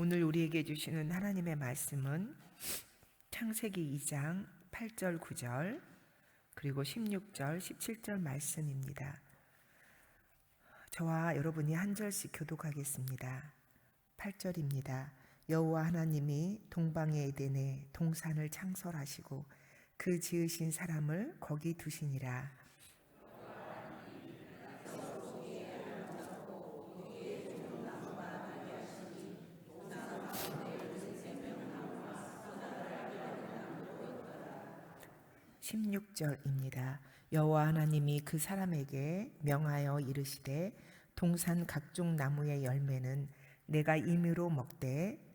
오늘 우리에게 주시는 하나님의 말씀은 창세기 2장 8절 9절 그리고 16절 17절 말씀입니다. 저와 여러분이 한 절씩 교독하겠습니다. 8절입니다. 여호와 하나님이 동방의 에덴에 동산을 창설하시고 그 지으신 사람을 거기 두시니라. (16절입니다) 여호와 하나님이 그 사람에게 명하여 이르시되 동산 각종 나무의 열매는 내가 임의로 먹되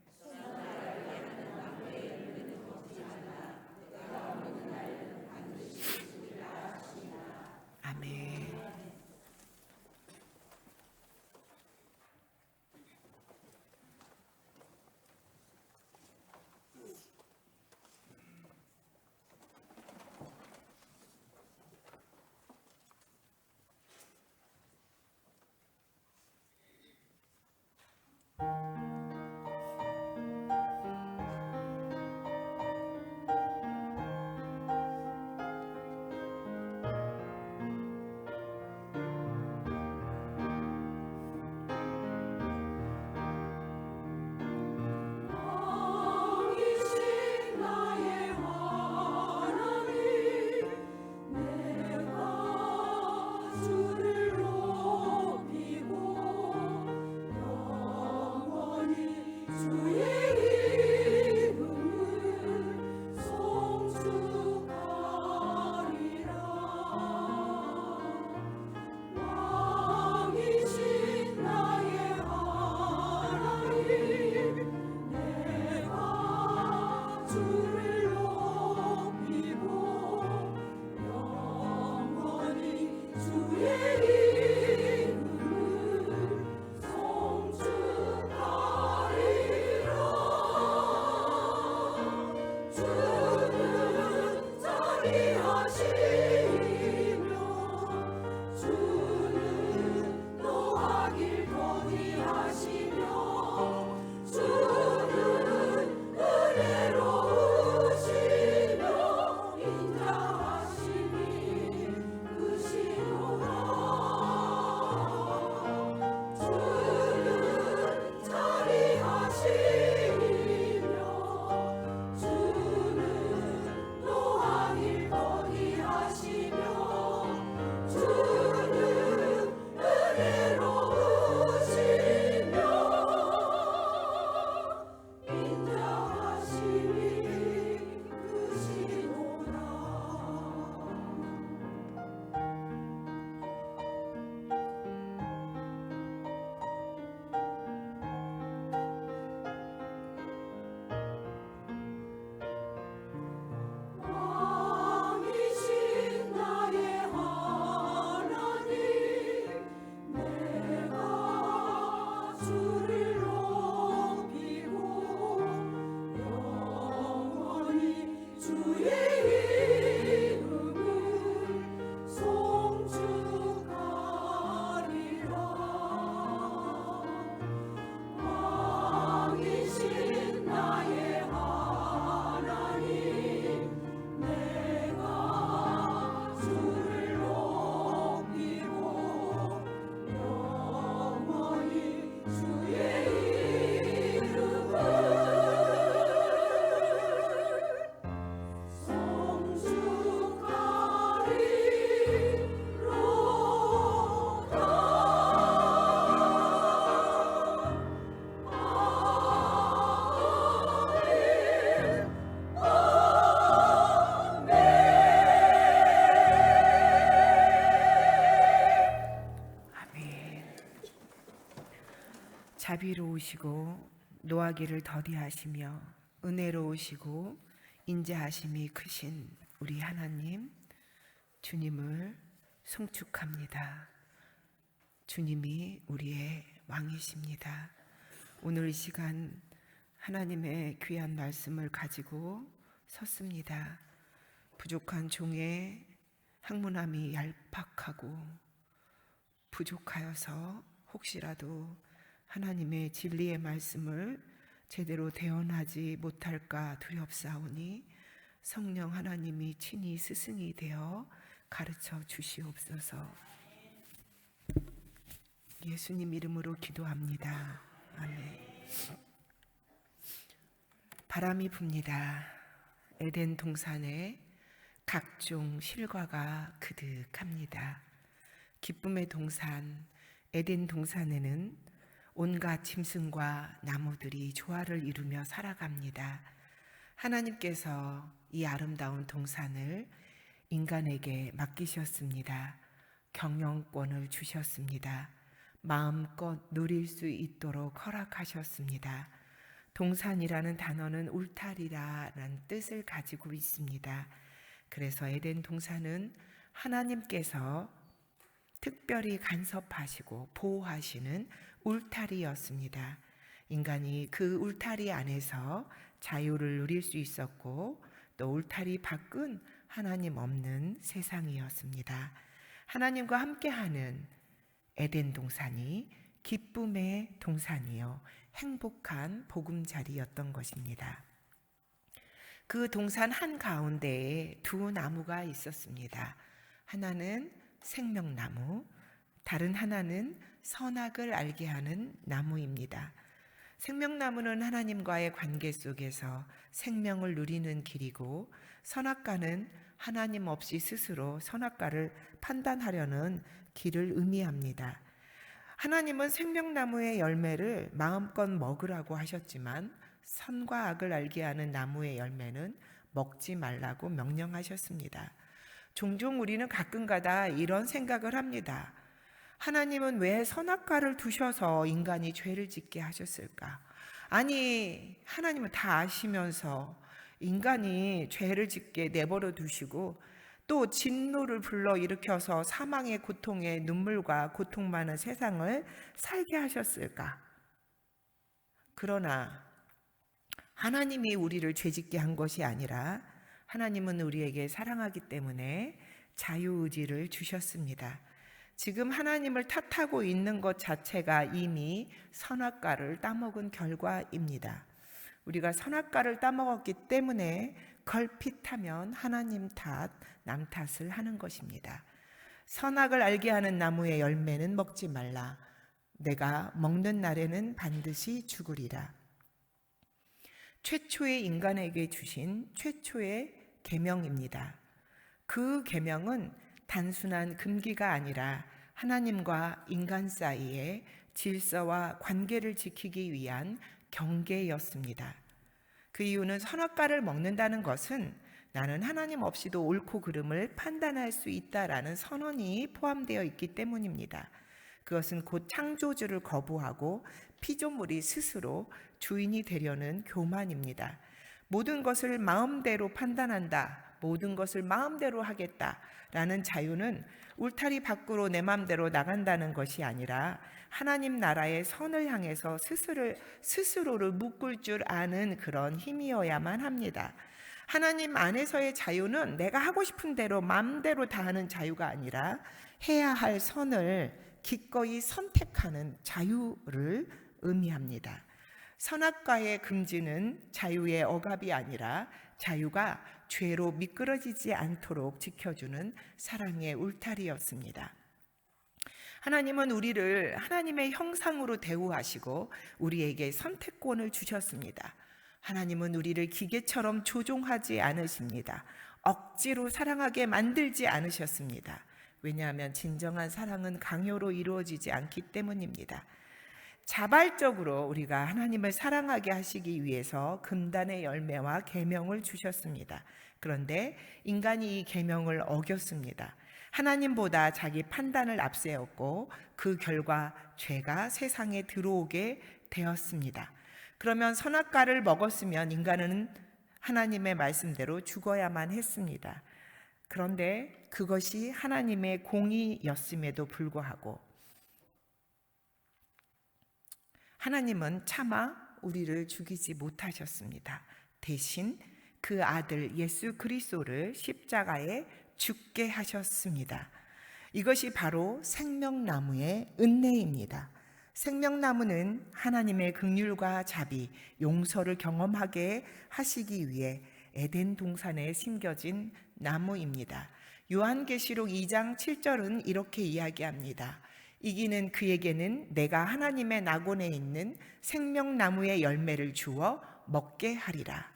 아멘. 자비로우시고 노하기를 더디하시며 은혜로우시고 인자하심이 크신 우리 하나님, 주님을 송축합니다. 주님이 우리의 왕이십니다. 오늘 이 시간 하나님의 귀한 말씀을 가지고 섰습니다. 부족한 종의 학문함이 얄팍하고 부족하여서 혹시라도 하나님의 진리의 말씀을 제대로 대언하지 못할까 두렵사오니 성령 하나님이 친히 스승이 되어 가르쳐 주시옵소서. 예수님 이름으로 기도합니다. 아멘. 바람이 붑니다. 에덴 동산에 각종 실과가 그득합니다. 기쁨의 동산 에덴 동산에는 온갖 짐승과 나무들이 조화를 이루며 살아갑니다. 하나님께서 이 아름다운 동산을 인간에게 맡기셨습니다. 경영권을 주셨습니다. 마음껏 누릴 수 있도록 허락하셨습니다. 동산이라는 단어는 울타리라는 뜻을 가지고 있습니다. 그래서 에덴 동산은 하나님께서 특별히 간섭하시고 보호하시는 울타리였습니다. 인간이 그 울타리 안에서 자유를 누릴 수 있었고 또 울타리 밖은 하나님 없는 세상이었습니다. 하나님과 함께하는 에덴 동산이 기쁨의 동산이요 행복한 보금자리였던 것입니다. 그 동산 한가운데에 두 나무가 있었습니다. 하나는 생명나무, 다른 하나는 선악을 알게 하는 나무입니다. 생명나무는 하나님과의 관계 속에서 생명을 누리는 길이고, 선악과는 하나님 없이 스스로 선악과를 판단하려는 길을 의미합니다. 하나님은 생명나무의 열매를 마음껏 먹으라고 하셨지만 선과 악을 알게 하는 나무의 열매는 먹지 말라고 명령하셨습니다. 종종 우리는 가끔가다 이런 생각을 합니다. 하나님은 왜 선악과를 두셔서 인간이 죄를 짓게 하셨을까? 아니, 하나님은 다 아시면서 인간이 죄를 짓게 내버려 두시고 또 진노를 불러일으켜서 사망의 고통에 눈물과 고통 많은 세상을 살게 하셨을까? 그러나 하나님이 우리를 죄짓게 한 것이 아니라 하나님은 우리에게 사랑하기 때문에 자유의지를 주셨습니다. 지금 하나님을 탓하고 있는 것 자체가 이미 선악과를 따먹은 결과입니다. 우리가 선악과를 따먹었기 때문에 걸핏하면 하나님 탓, 남 탓을 하는 것입니다. 선악을 알게 하는 나무의 열매는 먹지 말라. 내가 먹는 날에는 반드시 죽으리라. 최초의 인간에게 주신 최초의 계명입니다. 그 계명은 단순한 금기가 아니라 하나님과 인간 사이의 질서와 관계를 지키기 위한 경계였습니다. 그 이유는 선악과를 먹는다는 것은 나는 하나님 없이도 옳고 그름을 판단할 수 있다라는 선언이 포함되어 있기 때문입니다. 그것은 곧 창조주를 거부하고 피조물이 스스로 주인이 되려는 교만입니다. 모든 것을 마음대로 판단한다, 모든 것을 마음대로 하겠다라는 자유는 울타리 밖으로 내 마음대로 나간다는 것이 아니라 하나님 나라의 선을 향해서 스스로를 묶을 줄 아는 그런 힘이어야만 합니다. 하나님 안에서의 자유는 내가 하고 싶은 대로 마음대로 다 하는 자유가 아니라 해야 할 선을 기꺼이 선택하는 자유를 의미합니다. 선악과의 금지는 자유의 억압이 아니라 자유가 죄로 미끄러지지 않도록 지켜주는 사랑의 울타리였습니다. 하나님은 우리를 하나님의 형상으로 대우하시고 우리에게 선택권을 주셨습니다. 하나님은 우리를 기계처럼 조종하지 않으십니다. 억지로 사랑하게 만들지 않으셨습니다. 왜냐하면 진정한 사랑은 강요로 이루어지지 않기 때문입니다. 자발적으로 우리가 하나님을 사랑하게 하시기 위해서 금단의 열매와 계명을 주셨습니다. 그런데 인간이 이 계명을 어겼습니다. 하나님보다 자기 판단을 앞세웠고 그 결과 죄가 세상에 들어오게 되었습니다. 그러면 선악과를 먹었으면 인간은 하나님의 말씀대로 죽어야만 했습니다. 그런데 그것이 하나님의 공의였음에도 불구하고 하나님은 차마 우리를 죽이지 못하셨습니다. 대신 그 아들 예수 그리스도를 십자가에 죽게 하셨습니다. 이것이 바로 생명나무의 은혜입니다. 생명나무는 하나님의 긍휼과 자비, 용서를 경험하게 하시기 위해 에덴 동산에 심겨진 나무입니다. 요한계시록 2장 7절은 이렇게 이야기합니다. 이기는 그에게는 내가 하나님의 낙원에 있는 생명나무의 열매를 주어 먹게 하리라.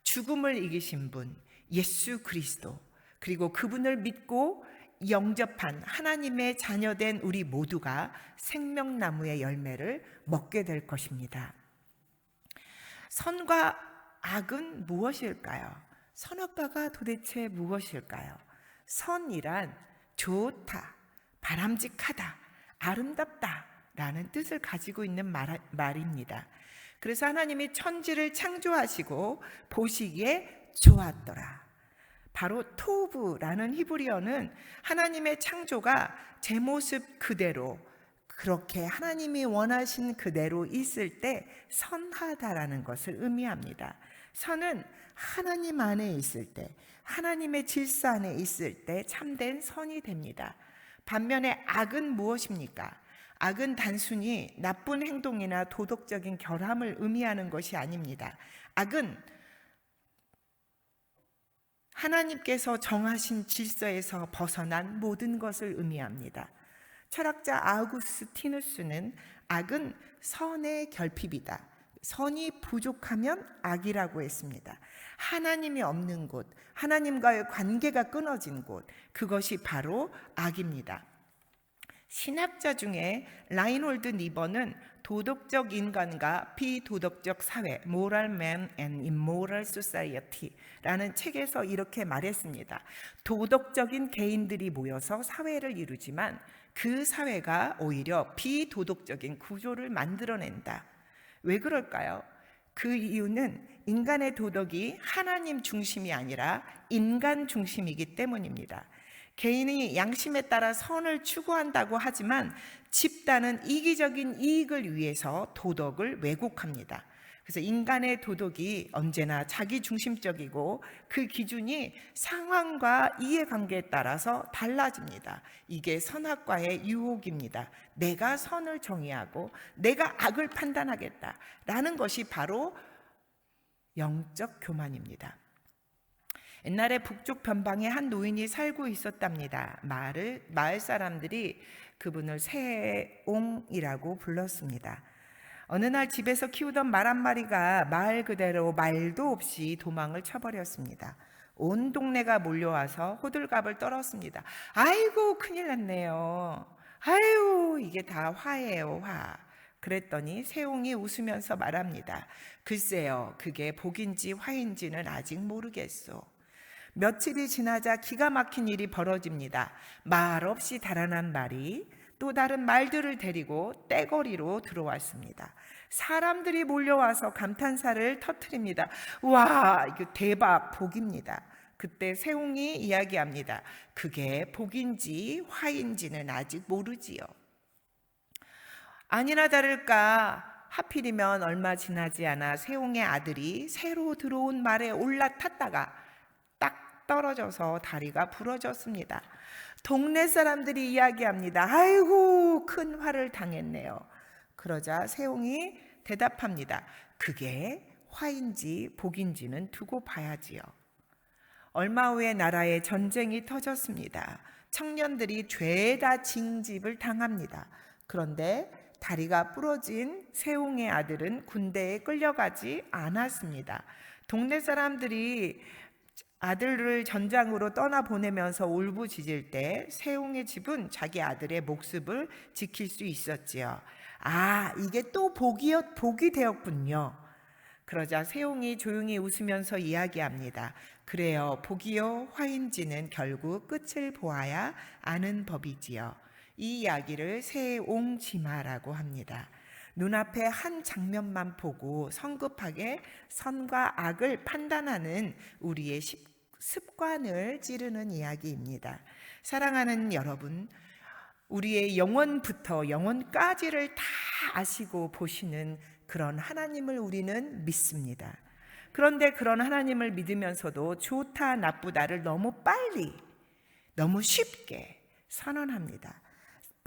죽음을 이기신 분 예수 그리스도, 그리고 그분을 믿고 영접한 하나님의 자녀된 우리 모두가 생명나무의 열매를 먹게 될 것입니다. 선과 악은 무엇일까요? 선악과가 도대체 무엇일까요? 선이란 좋다, 바람직하다, 아름답다 라는 뜻을 가지고 있는 말입니다. 그래서 하나님이 천지를 창조하시고 보시기에 좋았더라. 바로 토브라는 히브리어는 하나님의 창조가 제 모습 그대로, 그렇게 하나님이 원하신 그대로 있을 때 선하다라는 것을 의미합니다. 선은 하나님 안에 있을 때, 하나님의 질서 안에 있을 때 참된 선이 됩니다. 반면에 악은 무엇입니까? 악은 단순히 나쁜 행동이나 도덕적인 결함을 의미하는 것이 아닙니다. 악은 하나님께서 정하신 질서에서 벗어난 모든 것을 의미합니다. 철학자 아우구스티누스는 악은 선의 결핍이다, 선이 부족하면 악이라고 했습니다. 하나님이 없는 곳, 하나님과의 관계가 끊어진 곳, 그것이 바로 악입니다. 신학자 중에 라인홀드 니버는 도덕적 인간과 비도덕적 사회, Moral Man and Immoral Society 라는 책에서 이렇게 말했습니다. 도덕적인 개인들이 모여서 사회를 이루지만 그 사회가 오히려 비도덕적인 구조를 만들어낸다. 왜 그럴까요? 그 이유는 인간의 도덕이 하나님 중심이 아니라 인간 중심이기 때문입니다. 개인이 양심에 따라 선을 추구한다고 하지만 집단은 이기적인 이익을 위해서 도덕을 왜곡합니다. 그래서 인간의 도덕이 언제나 자기중심적이고 그 기준이 상황과 이해관계에 따라서 달라집니다. 이게 선악과의 유혹입니다. 내가 선을 정의하고 내가 악을 판단하겠다라는 것이 바로 영적 교만입니다. 옛날에 북쪽 변방에 한 노인이 살고 있었답니다. 마을 사람들이 그분을 세옹이라고 불렀습니다. 어느 날 집에서 키우던 말 한 마리가 말 그대로 말도 없이 도망을 쳐버렸습니다. 온 동네가 몰려와서 호들갑을 떨었습니다. 아이고 큰일 났네요. 아유 이게 다 화예요, 화. 그랬더니 세옹이 웃으면서 말합니다. 글쎄요, 그게 복인지 화인지는 아직 모르겠소. 며칠이 지나자 기가 막힌 일이 벌어집니다. 말 없이 달아난 말이 또 다른 말들을 데리고 떼거리로 들어왔습니다. 사람들이 몰려와서 감탄사를 터뜨립니다. 와, 이거 대박, 복입니다. 그때 세옹이 이야기합니다. 그게 복인지 화인지는 아직 모르지요. 아니나 다를까 하필이면 얼마 지나지 않아 세옹의 아들이 새로 들어온 말에 올라탔다가 딱 떨어져서 다리가 부러졌습니다. 동네 사람들이 이야기합니다. 아이고 큰 화를 당했네요. 그러자 세옹이 대답합니다. 그게 화인지 복인지는 두고 봐야지요. 얼마 후에 나라에 전쟁이 터졌습니다. 청년들이 죄다 징집을 당합니다. 그런데 다리가 부러진 세옹의 아들은 군대에 끌려가지 않았습니다. 동네 사람들이 아들을 전장으로 떠나보내면서 울부짖을 때 세옹의 집은 자기 아들의 목숨을 지킬 수 있었지요. 아, 이게 또 복이 되었군요. 그러자 세옹이 조용히 웃으면서 이야기합니다. 그래요, 복이요 화인지는 결국 끝을 보아야 아는 법이지요. 이 이야기를 세옹지마라고 합니다. 눈앞에 한 장면만 보고 성급하게 선과 악을 판단하는 우리의 습관을 찌르는 이야기입니다. 사랑하는 여러분, 우리의 영혼부터 영혼까지를 다 아시고 보시는 그런 하나님을 우리는 믿습니다. 그런데 그런 하나님을 믿으면서도 좋다 나쁘다를 너무 빨리, 너무 쉽게 선언합니다.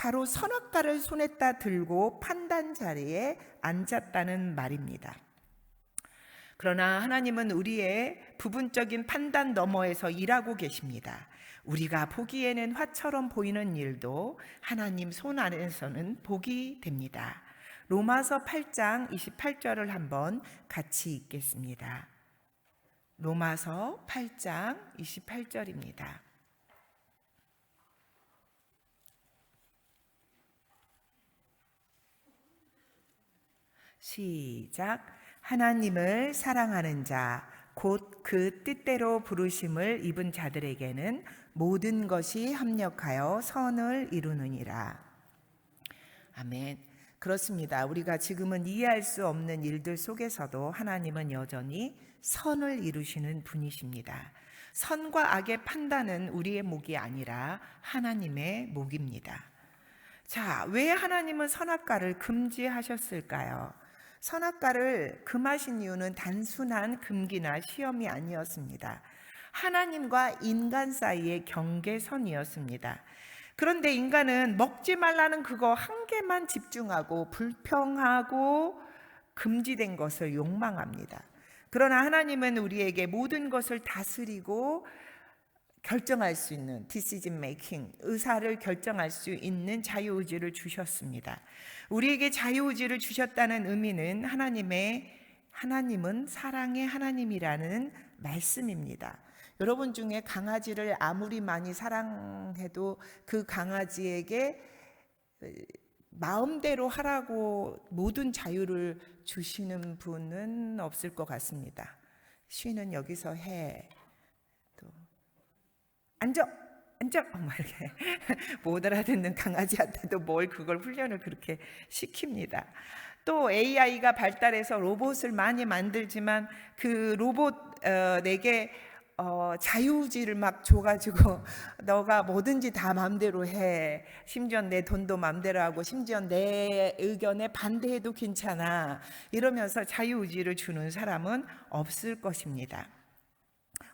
바로 선악과를 손에다 들고 판단 자리에 앉았다는 말입니다. 그러나 하나님은 우리의 부분적인 판단 너머에서 일하고 계십니다. 우리가 보기에는 화처럼 보이는 일도 하나님 손 안에서는 복이 됩니다. 로마서 8장 28절을 한번 같이 읽겠습니다. 로마서 8장 28절입니다. 시작. 하나님을 사랑하는 자, 곧 그 뜻대로 부르심을 입은 자들에게는 모든 것이 합력하여 선을 이루느니라. 아멘. 그렇습니다. 우리가 지금은 이해할 수 없는 일들 속에서도 하나님은 여전히 선을 이루시는 분이십니다. 선과 악의 판단은 우리의 몫이 아니라 하나님의 몫입니다. 자, 왜 하나님은 선악과를 금지하셨을까요? 선악과를 금하신 이유는 단순한 금기나 시험이 아니었습니다. 하나님과 인간 사이의 경계선이었습니다. 그런데 인간은 먹지 말라는 그거 한 개만 집중하고 불평하고 금지된 것을 욕망합니다. 그러나 하나님은 우리에게 모든 것을 다스리고 결정할 수 있는 decision making, 의사를 결정할 수 있는 자유의지를 주셨습니다. 우리에게 자유의지를 주셨다는 의미는 하나님은 사랑의 하나님이라는 말씀입니다. 여러분 중에 강아지를 아무리 많이 사랑해도 그 강아지에게 마음대로 하라고 모든 자유를 주시는 분은 없을 것 같습니다. 쉬는 여기서 해, 또 앉아 막 이렇게 못 알아듣는 강아지한테도 뭘 그걸 훈련을 그렇게 시킵니다. 또 AI가 발달해서 로봇을 많이 만들지만 그 로봇에게 자유의지를 막 줘가지고 너가 뭐든지 다 마음대로 해, 심지어 내 돈도 마음대로 하고 심지어 내 의견에 반대해도 괜찮아, 이러면서 자유의지를 주는 사람은 없을 것입니다.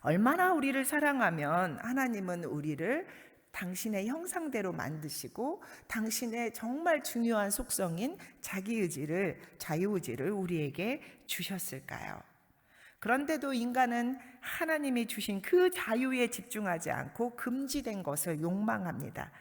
얼마나 우리를 사랑하면 하나님은 우리를 당신의 형상대로 만드시고 당신의 정말 중요한 속성인 자유의지를 우리에게 주셨을까요? 그런데도 인간은 하나님이 주신 그 자유에 집중하지 않고 금지된 것을 욕망합니다.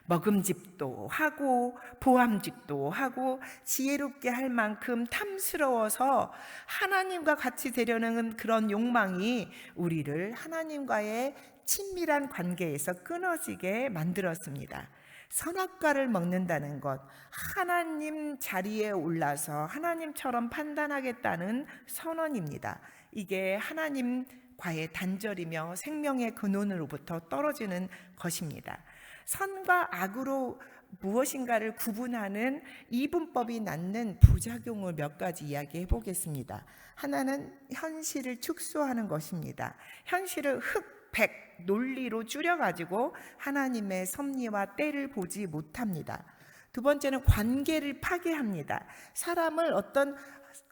먹음직도 하고 보암직도 하고 지혜롭게 할 만큼 탐스러워서 하나님과 같이 되려는 그런 욕망이 우리를 하나님과의 친밀한 관계에서 끊어지게 만들었습니다. 선악과를 먹는다는 것, 하나님 자리에 올라서 하나님처럼 판단하겠다는 선언입니다. 이게 하나님과의 단절이며 생명의 근원으로부터 떨어지는 것입니다. 선과 악으로 무엇인가를 구분하는 이분법이 낳는 부작용을 몇 가지 이야기해 보겠습니다. 하나는 현실을 축소하는 것입니다. 현실을 흑백 논리로 줄여가지고 하나님의 섭리와 때를 보지 못합니다. 두 번째는 관계를 파괴합니다. 사람을 어떤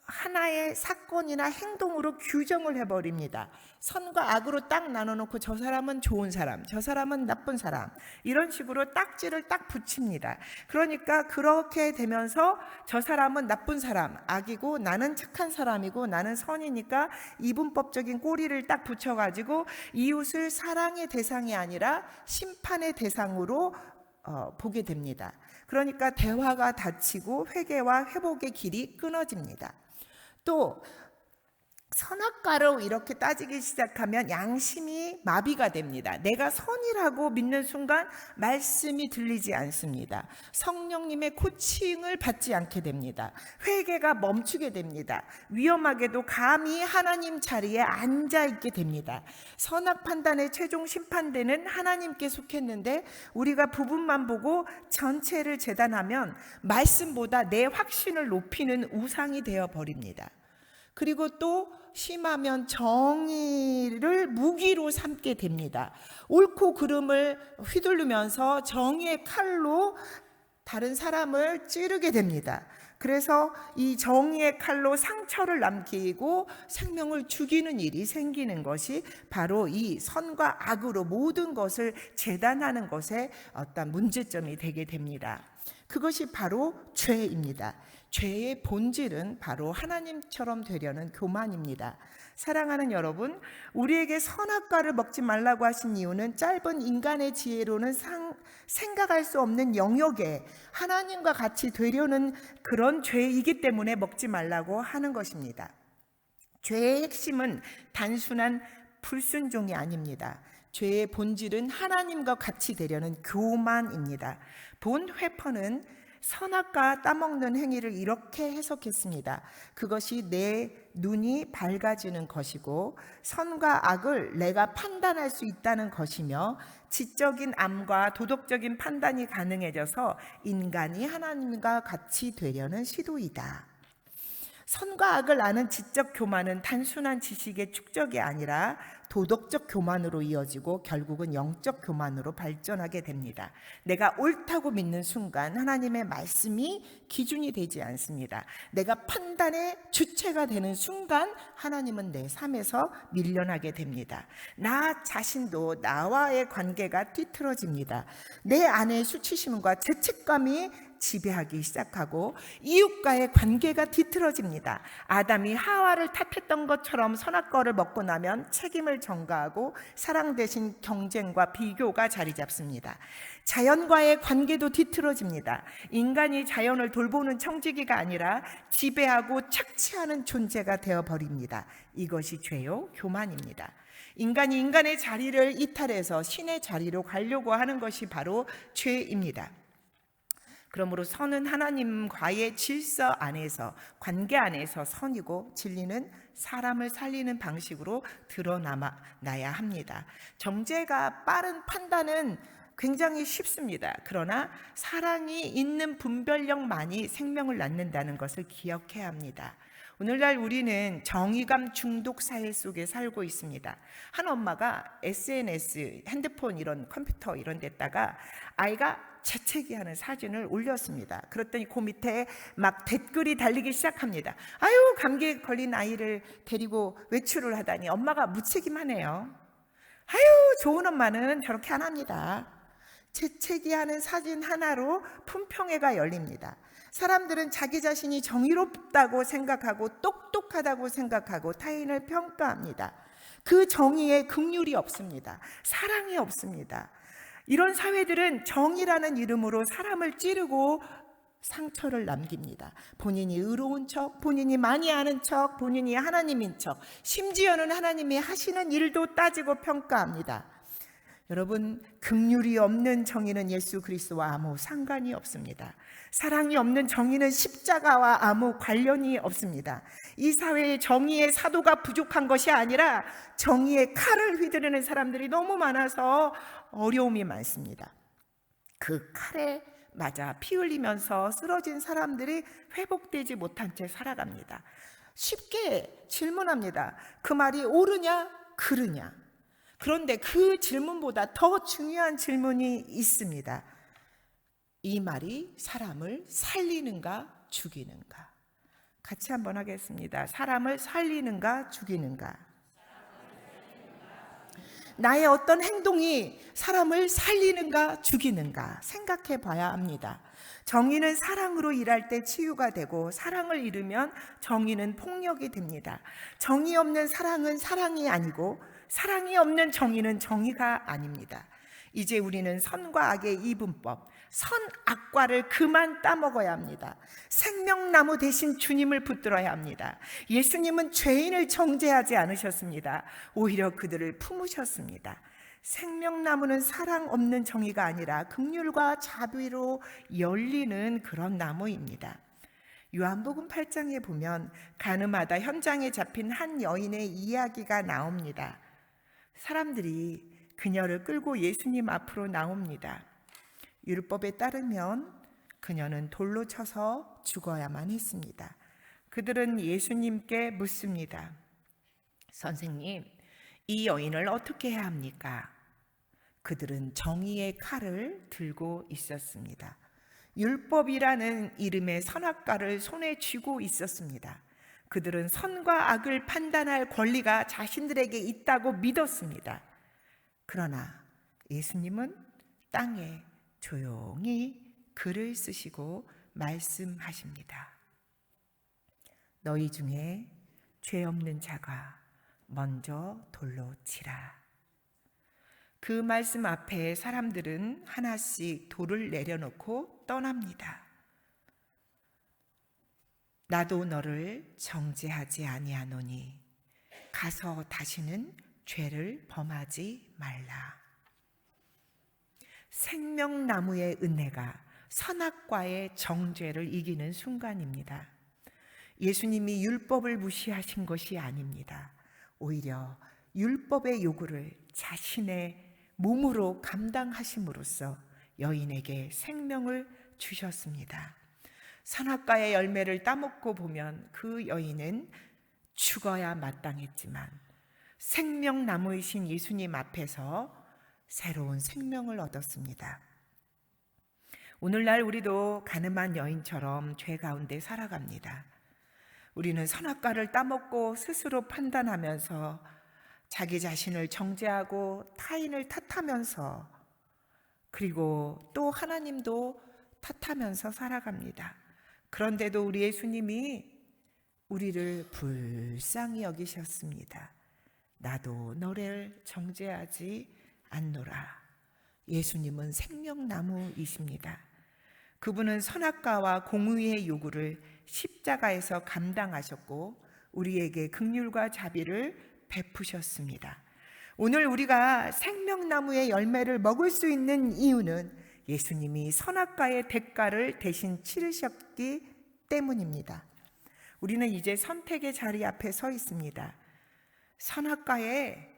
하나의 사건이나 행동으로 규정을 해버립니다. 선과 악으로 딱 나눠놓고 저 사람은 좋은 사람, 저 사람은 나쁜 사람, 이런 식으로 딱지를 딱 붙입니다. 그러니까 그렇게 되면서 저 사람은 나쁜 사람, 악이고 나는 착한 사람이고 나는 선이니까 이분법적인 꼬리를 딱 붙여가지고 이웃을 사랑의 대상이 아니라 심판의 대상으로 보게 됩니다. 그러니까 대화가 닫히고 회개와 회복의 길이 끊어집니다. 또 선악과로 이렇게 따지기 시작하면 양심이 마비가 됩니다. 내가 선이라고 믿는 순간 말씀이 들리지 않습니다. 성령님의 코칭을 받지 않게 됩니다. 회개가 멈추게 됩니다. 위험하게도 감히 하나님 자리에 앉아있게 됩니다. 선악 판단의 최종 심판대는 하나님께 속했는데 우리가 부분만 보고 전체를 재단하면 말씀보다 내 확신을 높이는 우상이 되어버립니다. 그리고 또 심하면 정의를 무기로 삼게 됩니다. 옳고 그름을 휘두르면서 정의의 칼로 다른 사람을 찌르게 됩니다. 그래서 이 정의의 칼로 상처를 남기고 생명을 죽이는 일이 생기는 것이 바로 이 선과 악으로 모든 것을 재단하는 것에 어떤 문제점이 되게 됩니다. 그것이 바로 죄입니다. 죄의 본질은 바로 하나님처럼 되려는 교만입니다. 사랑하는 여러분, 우리에게 선악과를 먹지 말라고 하신 이유는 짧은 인간의 지혜로는 생각할 수 없는 영역에 하나님과 같이 되려는 그런 죄이기 때문에 먹지 말라고 하는 것입니다. 죄의 핵심은 단순한 불순종이 아닙니다. 죄의 본질은 하나님과 같이 되려는 교만입니다. 본 회퍼는 선악과 따먹는 행위를 이렇게 해석했습니다. 그것이 내 눈이 밝아지는 것이고 선과 악을 내가 판단할 수 있다는 것이며 지적인 암과 도덕적인 판단이 가능해져서 인간이 하나님과 같이 되려는 시도이다. 선과 악을 아는 지적 교만은 단순한 지식의 축적이 아니라 도덕적 교만으로 이어지고 결국은 영적 교만으로 발전하게 됩니다. 내가 옳다고 믿는 순간 하나님의 말씀이 기준이 되지 않습니다. 내가 판단의 주체가 되는 순간 하나님은 내 삶에서 밀려나게 됩니다. 나 자신도 나와의 관계가 뒤틀어집니다. 내 안에 수치심과 죄책감이 지배하기 시작하고 이웃과의 관계가 뒤틀어집니다. 아담이 하와를 탓했던 것처럼 선악과를 먹고 나면 책임을 전가하고 사랑 대신 경쟁과 비교가 자리 잡습니다. 자연과의 관계도 뒤틀어집니다. 인간이 자연을 돌보는 청지기가 아니라 지배하고 착취하는 존재가 되어버립니다. 이것이 죄요 교만입니다. 인간이 인간의 자리를 이탈해서 신의 자리로 가려고 하는 것이 바로 죄입니다. 그러므로 선은 하나님과의 질서 안에서, 관계 안에서 선이고, 진리는 사람을 살리는 방식으로 드러나야 합니다. 정죄가 빠른 판단은 굉장히 쉽습니다. 그러나 사랑이 있는 분별력만이 생명을 낳는다는 것을 기억해야 합니다. 오늘날 우리는 정의감 중독 사회 속에 살고 있습니다. 한 엄마가 SNS, 핸드폰 이런 컴퓨터 이런 데다가 아이가 재채기하는 사진을 올렸습니다. 그랬더니 그 밑에 막 댓글이 달리기 시작합니다. 아유, 감기에 걸린 아이를 데리고 외출을 하다니 엄마가 무책임하네요. 아유, 좋은 엄마는 저렇게 안 합니다. 재채기하는 사진 하나로 품평회가 열립니다. 사람들은 자기 자신이 정의롭다고 생각하고 똑똑하다고 생각하고 타인을 평가합니다. 그 정의에 긍휼이 없습니다. 사랑이 없습니다. 이런 사회들은 정의라는 이름으로 사람을 찌르고 상처를 남깁니다. 본인이 의로운 척, 본인이 많이 아는 척, 본인이 하나님인 척, 심지어는 하나님이 하시는 일도 따지고 평가합니다. 여러분, 긍휼이 없는 정의는 예수 그리스도와 아무 상관이 없습니다. 사랑이 없는 정의는 십자가와 아무 관련이 없습니다. 이 사회의 정의의 사도가 부족한 것이 아니라 정의의 칼을 휘두르는 사람들이 너무 많아서 어려움이 많습니다. 그 칼에 맞아 피 흘리면서 쓰러진 사람들이 회복되지 못한 채 살아갑니다. 쉽게 질문합니다. 그 말이 옳으냐 그르냐. 그런데 그 질문보다 더 중요한 질문이 있습니다. 이 말이 사람을 살리는가 죽이는가? 같이 한번 하겠습니다. 사람을 살리는가 죽이는가? 나의 어떤 행동이 사람을 살리는가 죽이는가 생각해 봐야 합니다. 정의는 사랑으로 일할 때 치유가 되고 사랑을 잃으면 정의는 폭력이 됩니다. 정의 없는 사랑은 사랑이 아니고 사랑이 없는 정의는 정의가 아닙니다. 이제 우리는 선과 악의 이분법, 선악과를 그만 따먹어야 합니다. 생명나무 대신 주님을 붙들어야 합니다. 예수님은 죄인을 정죄하지 않으셨습니다. 오히려 그들을 품으셨습니다. 생명나무는 사랑 없는 정의가 아니라 긍휼과 자비로 열리는 그런 나무입니다. 요한복음 8장에 보면 가늠하다 현장에 잡힌 한 여인의 이야기가 나옵니다. 사람들이 그녀를 끌고 예수님 앞으로 나옵니다. 율법에 따르면 그녀는 돌로 쳐서 죽어야만 했습니다. 그들은 예수님께 묻습니다. 선생님, 이 여인을 어떻게 해야 합니까? 그들은 정의의 칼을 들고 있었습니다. 율법이라는 이름의 선악과를 손에 쥐고 있었습니다. 그들은 선과 악을 판단할 권리가 자신들에게 있다고 믿었습니다. 그러나 예수님은 땅에 조용히 글을 쓰시고 말씀하십니다. 너희 중에 죄 없는 자가 먼저 돌로 치라. 그 말씀 앞에 사람들은 하나씩 돌을 내려놓고 떠납니다. 나도 너를 정죄하지 아니하노니 가서 다시는 죄를 범하지 말라. 생명나무의 은혜가 선악과의 정죄를 이기는 순간입니다. 예수님이 율법을 무시하신 것이 아닙니다. 오히려 율법의 요구를 자신의 몸으로 감당하심으로써 여인에게 생명을 주셨습니다. 선악과의 열매를 따먹고 보면 그 여인은 죽어야 마땅했지만 생명나무이신 예수님 앞에서 새로운 생명을 얻었습니다. 오늘날 우리도 가늠한 여인처럼 죄 가운데 살아갑니다. 우리는 선악과를 따먹고 스스로 판단하면서 자기 자신을 정죄하고 타인을 탓하면서 그리고 또 하나님도 탓하면서 살아갑니다. 그런데도 우리 예수님이 우리를 불쌍히 여기셨습니다. 나도 너를 정죄하지 않노라. 예수님은 생명나무이십니다. 그분은 선악과와 공의의 요구를 십자가에서 감당하셨고 우리에게 긍휼과 자비를 베푸셨습니다. 오늘 우리가 생명나무의 열매를 먹을 수 있는 이유는 예수님이 선악과의 대가를 대신 치르셨기 때문입니다. 우리는 이제 선택의 자리 앞에 서 있습니다. 선악과의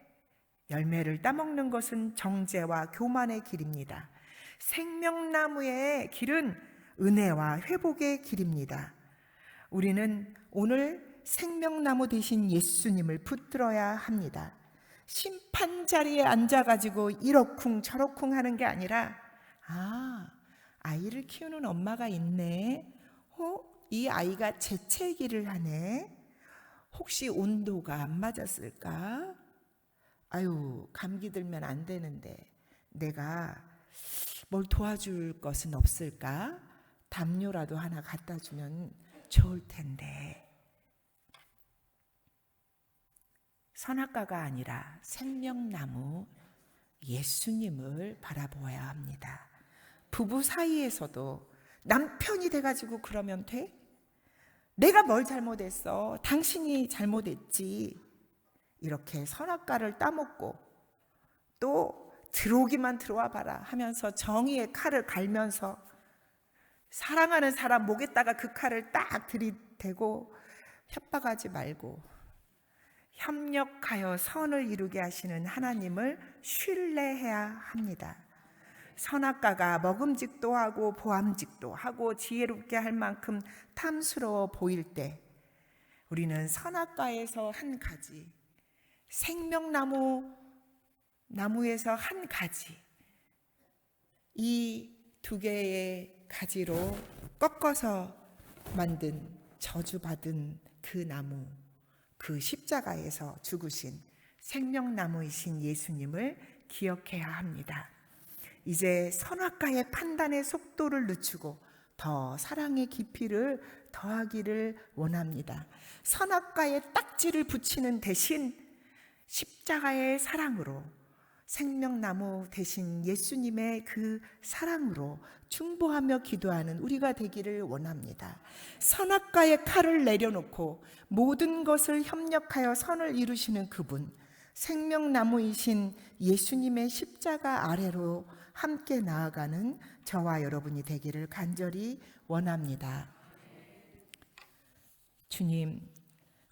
열매를 따먹는 것은 정죄와 교만의 길입니다. 생명나무의 길은 은혜와 회복의 길입니다. 우리는 오늘 생명나무 되신 예수님을 붙들어야 합니다. 심판 자리에 앉아가지고 이러쿵 저러쿵 하는 게 아니라 아이를 키우는 엄마가 있네. 이 아이가 재채기를 하네. 혹시 온도가 안 맞았을까? 아유, 감기 들면 안 되는데 내가 뭘 도와줄 것은 없을까? 담요라도 하나 갖다 주면 좋을 텐데. 선악과가 아니라 생명나무 예수님을 바라보아야 합니다. 부부 사이에서도 남편이 돼가지고 그러면 돼? 내가 뭘 잘못했어? 당신이 잘못했지. 이렇게 선악과를 따먹고 또 들어오기만 들어와 봐라 하면서 정의의 칼을 갈면서 사랑하는 사람 목에다가 그 칼을 딱 들이대고 협박하지 말고 협력하여 선을 이루게 하시는 하나님을 신뢰해야 합니다. 선악과가 먹음직도 하고 보암직도 하고 지혜롭게 할 만큼 탐스러워 보일 때 우리는 선악과에서 한 가지, 나무에서 한 가지, 이 두 개의 가지로 꺾어서 만든 저주받은 그 나무, 그 십자가에서 죽으신 생명나무이신 예수님을 기억해야 합니다. 이제 선악과의 판단의 속도를 늦추고 더 사랑의 깊이를 더하기를 원합니다. 선악과의 딱지를 붙이는 대신 십자가의 사랑으로 생명나무 대신 예수님의 그 사랑으로 중보하며 기도하는 우리가 되기를 원합니다. 선악과의 칼을 내려놓고 모든 것을 협력하여 선을 이루시는 그분, 생명나무이신 예수님의 십자가 아래로 함께 나아가는 저와 여러분이 되기를 간절히 원합니다. 주님,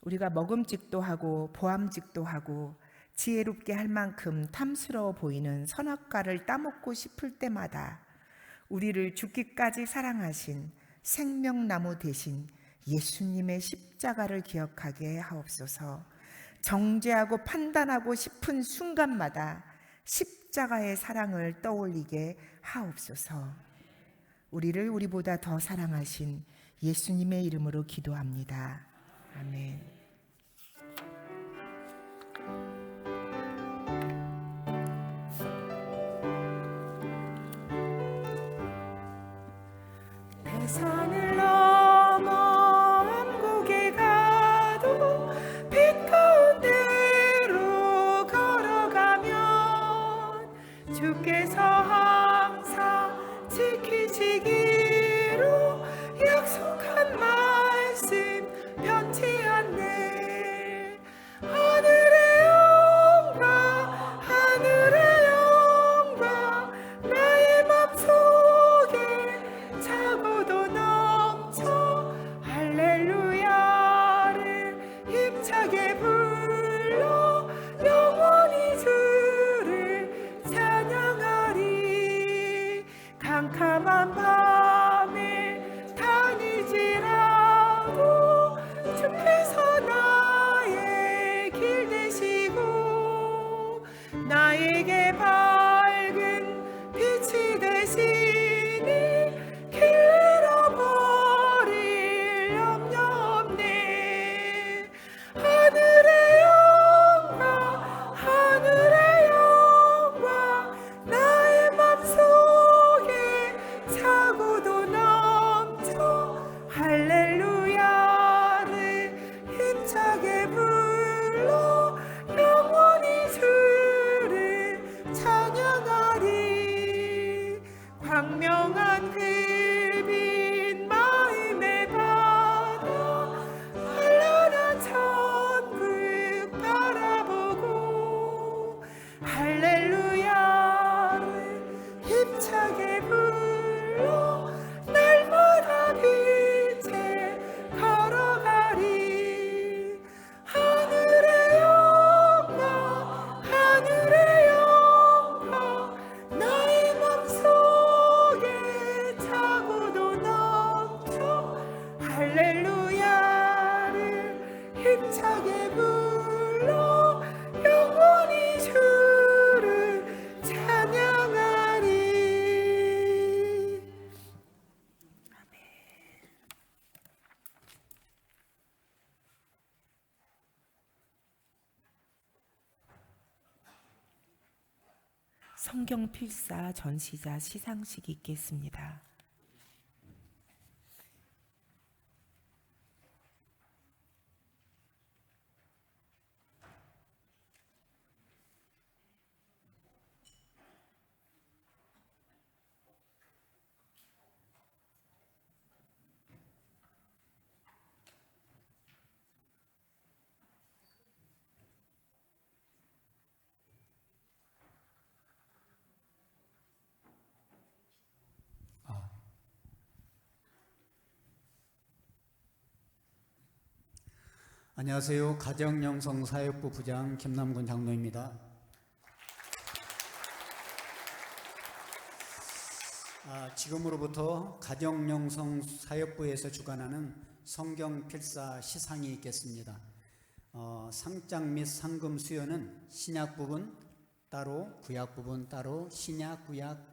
우리가 먹음직도 하고 보암직도 하고 지혜롭게 할 만큼 탐스러워 보이는 선악과를 따먹고 싶을 때마다 우리를 죽기까지 사랑하신 생명나무 대신 예수님의 십자가를 기억하게 하옵소서. 정죄하고 판단하고 싶은 순간마다 십자가의 사랑을 떠올리게 하옵소서. 우리를 우리보다 더 사랑하신 예수님의 이름으로 기도합니다. 아멘. 산을 넘어 암곡에 가도 빛 가운데로 걸어가면 주께서 항상 지키시기로 약속한 말씀 변치 않네. 하늘의 영광 하늘의 영광 나의 맘속에 차고도 넘쳐 할렐루야를 힘차게 불러 영원히 주를 찬양하리. 캄캄한 밤에 다니지라도 주께서 나의 길 되시고 나에게 밝은 빛이 되시니 길 잃어버릴 염려 없네. 하늘의 영광 하늘의 영광 나의 맘속에 차고도 넘쳐 할렐루야를 힘차게 불러 영원히 주를 찬양하리. 광명한 그빛 마음에 받아 찬란한 천국 바라보고 할렐루야를 힘차게 불러 날마다 빛에 걸어가리. 하늘의 영광 하늘의 영광 나의 맘속에 차고도 넘쳐 할렐루야를 힘차게 불러 영원히 주를 찬양하리. 성경 필사 전시자 시상식이 있겠습니다. 안녕하세요. 가정영성사역부 부장 김남군 장로입니다. 지금으로부터 가정영성사역부에서 주관하는 성경필사 시상이 있겠습니다. 상장 및 상금 수여는 신약 부분 따로, 구약 부분 따로, 신약, 구약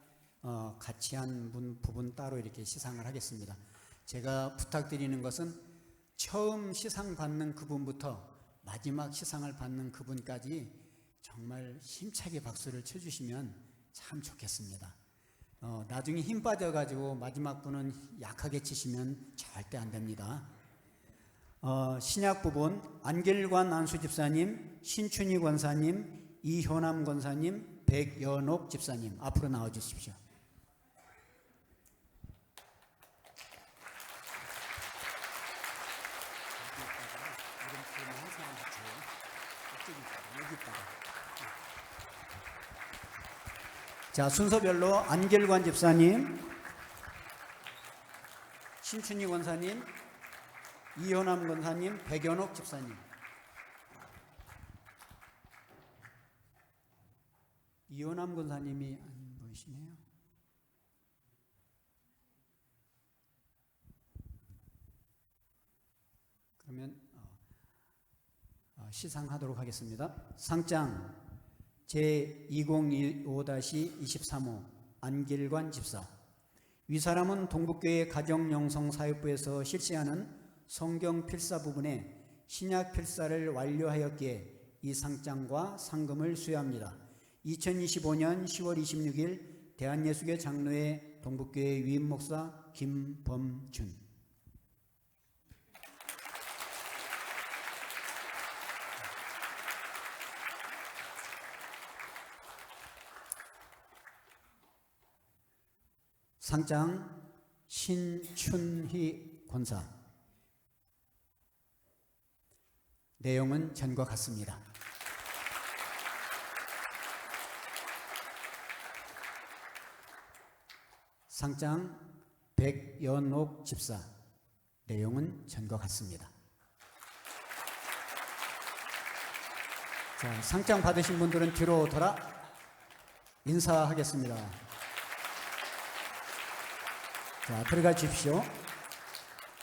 같이 한 부분 따로 이렇게 시상을 하겠습니다. 제가 부탁드리는 것은 처음 시상 받는 그분부터 마지막 시상을 받는 그분까지 정말 힘차게 박수를 쳐주시면 참 좋겠습니다. 나중에 힘 빠져가지고 마지막 분은 약하게 치시면 절대 안 됩니다. 신약 부분 안길관 안수집사님, 신춘희 권사님, 이효남 권사님, 백연옥 집사님 앞으로 나와주십시오. 자, 순서별로 안길관 집사님, 신춘희 권사님, 이효남 권사님, 백연옥 집사님. 이효남 권사님이 안 보이시네요. 그러면 시상하도록 하겠습니다. 상장 제2025-23호 안길관 집사. 위 사람은 동북교회 가정영성사역부에서 실시하는 성경 필사 부분에 신약 필사를 완료하였기에 이 상장과 상금을 수여합니다. 2025년 10월 26일 대한예수교 장로회 동북교회 위임 목사 김범준. 상장 신춘희 권사. 내용은 전과 같습니다. 상장 백연옥 집사. 내용은 전과 같습니다. 자, 상장 받으신 분들은 뒤로 돌아 인사하겠습니다. 자, 들어가 주십시오.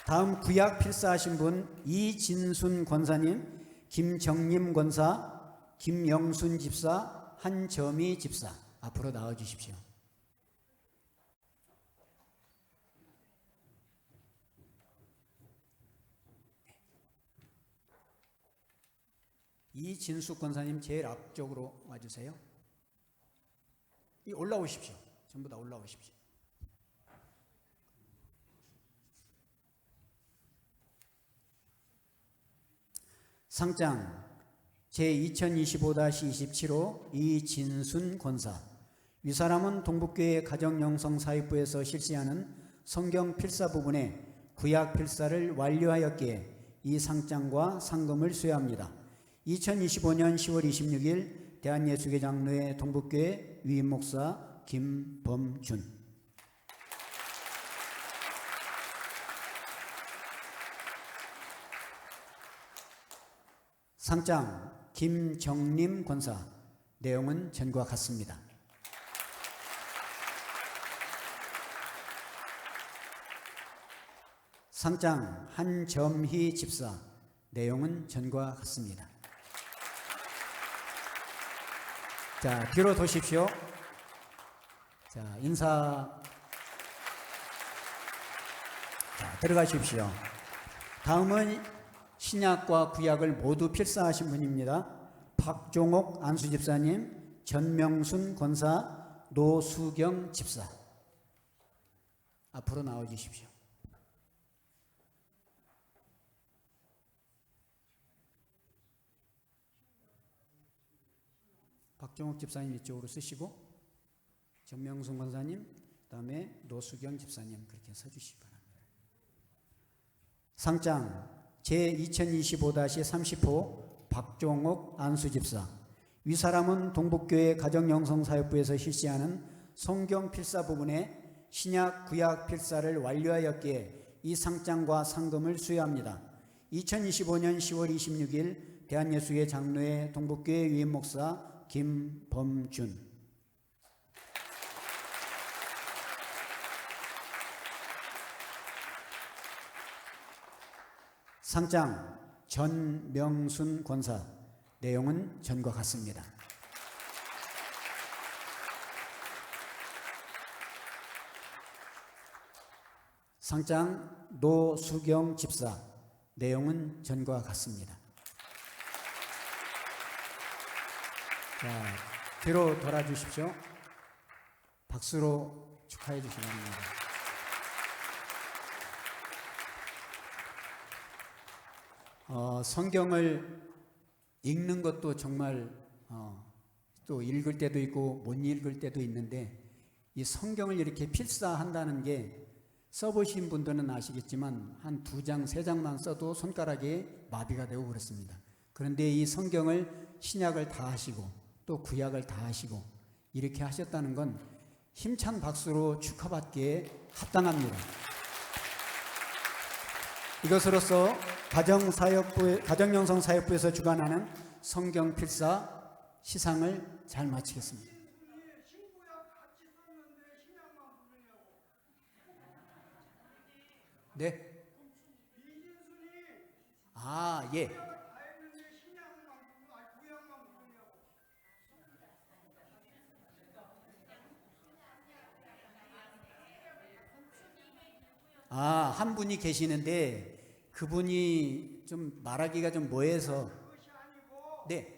다음 구약 필사하신 분 이진순 권사님, 김정림 권사, 김영순 집사, 한점희 집사 앞으로 나와 주십시오. 이진수 권사님 제일 앞쪽으로 와주세요. 올라오십시오. 전부 다 올라오십시오. 상장 제2025-27호 이진순 권사. 윗사람은 동북교회 가정영성사역부에서 실시하는 성경 필사 부분에 구약 필사를 완료하였기에 이 상장과 상금을 수여합니다. 2025년 10월 26일 대한예수교 장로회 동북교회 위임 목사 김범준. 상장 김정림 권사. 내용은 전과 같습니다. 상장 한점희 집사. 내용은 전과 같습니다. 자, 뒤로 도십시오. 자, 인사. 자, 들어가십시오. 다음은 신약과 구약을 모두 필사하신 분입니다. 박종옥 안수집사님, 전명순 권사, 노수경 집사 앞으로 나와주십시오. 박종옥 집사님 이쪽으로 쓰시고, 전명순 권사님, 그 다음에 노수경 집사님 그렇게 서주시기 바랍니다. 상장 제2025-30호 박종옥 안수집사. 윗사람은 동북교회 가정영성사역부에서 실시하는 성경 필사 부분에 신약 구약 필사를 완료하였기에 이 상장과 상금을 수여합니다. 2025년 10월 26일 대한예수교 장로회 동북교회 위임 목사 김범준. 상장 전명순 권사. 내용은 전과 같습니다. 상장 노수경 집사. 내용은 전과 같습니다. 자, 뒤로 돌아주십시오. 박수로 축하해 주시기 바랍니다. 성경을 읽는 것도 정말 또 읽을 때도 있고 못 읽을 때도 있는데, 이 성경을 이렇게 필사한다는 게 써보신 분들은 아시겠지만 한 2장, 3장만 써도 손가락에 마비가 되고 그렇습니다. 그런데 이 성경을 신약을 다 하시고 또 구약을 다 하시고 이렇게 하셨다는 건 힘찬 박수로 축하받기에 합당합니다. 이것으로서 가정영성사역부에서 주관하는 성경 필사 시상을 잘 마치겠습니다. 네. 아, 예. 아, 한 분이 계시는데 그분이 좀 말하기가 좀 뭐해서. 네.